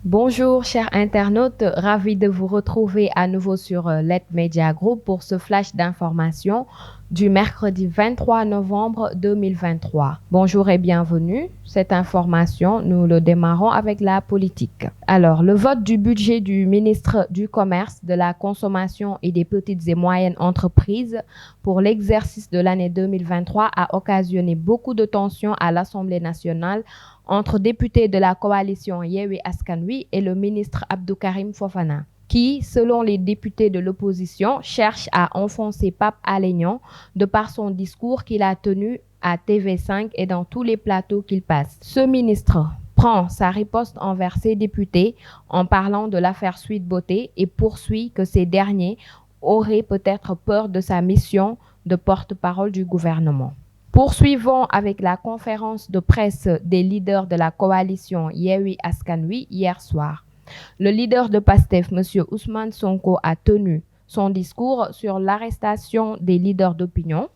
Bonjour chers internautes, ravi de vous retrouver à nouveau sur LED Media Group pour ce flash d'information du mercredi 23 novembre 2023. Bonjour et bienvenue. Cette information, nous le démarrons avec la politique. Alors, le vote du budget du ministre du Commerce, de la Consommation et des petites et moyennes entreprises pour l'exercice de l'année 2023 a occasionné beaucoup de tensions à l'Assemblée nationale entre députés de la coalition Yewwi Askan Wi et le ministre Abdou Karim Fofana, qui, selon les députés de l'opposition, cherche à enfoncer Pape Alé Niang de par son discours qu'il a tenu à TV5 et dans tous les plateaux qu'il passe. Ce ministre prend sa riposte envers ses députés en parlant de l'affaire Sweet Beauté et poursuit que ces derniers auraient peut-être peur de sa mission de porte-parole du gouvernement. Poursuivons avec la conférence de presse des leaders de la coalition Yewwi Askan Wi hier soir. Le leader de PASTEF, M. Ousmane Sonko, a tenu son discours sur l'arrestation des leaders d'opinion.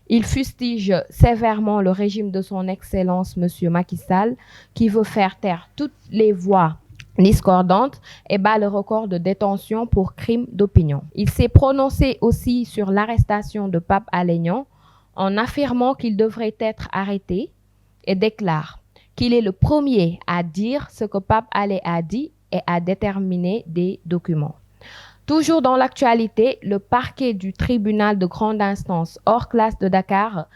Il fustige sévèrement le régime de son Excellence, M. Macky Sall, qui veut faire taire toutes les voix discordantes et bat le record de détention pour crime d'opinion. Il s'est prononcé aussi sur l'arrestation de Pape Alé Niang en affirmant qu'il devrait être arrêté et déclare qu'il est le premier à dire ce que Pape Alé a dit et à déterminer des documents. Toujours dans l'actualité, le parquet du tribunal de grande instance hors classe de Dakar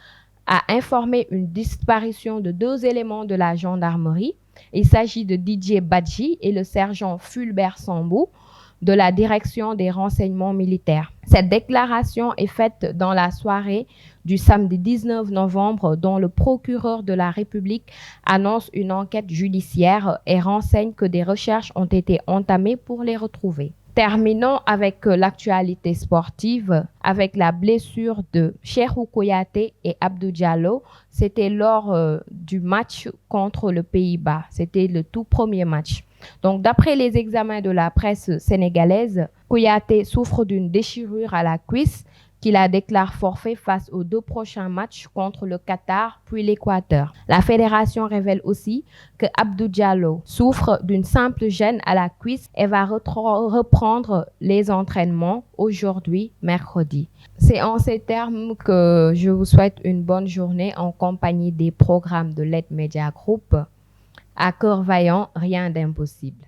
a informé une disparition de 2 éléments de la gendarmerie. Il s'agit de Didier Badji et le sergent Fulbert Sambou de la direction des renseignements militaires. Cette déclaration est faite dans la soirée du samedi 19 novembre dont le procureur de la République annonce une enquête judiciaire et renseigne que des recherches ont été entamées pour les retrouver. Terminons avec l'actualité sportive, avec la blessure de Cheikhou Kouyaté et Abdou Diallo. C'était lors du match contre le Pays-Bas. C'était le tout premier match. Donc, d'après les examens de la presse sénégalaise, Kouyaté souffre d'une déchirure à la cuisse qu'il a déclaré forfait face aux 2 prochains matchs contre le Qatar puis l'Équateur. La fédération révèle aussi que Abdou Diallo souffre d'une simple gêne à la cuisse et va reprendre les entraînements aujourd'hui, mercredi. C'est en ces termes que je vous souhaite une bonne journée en compagnie des programmes de LED Media Group. À cœur vaillant, rien d'impossible.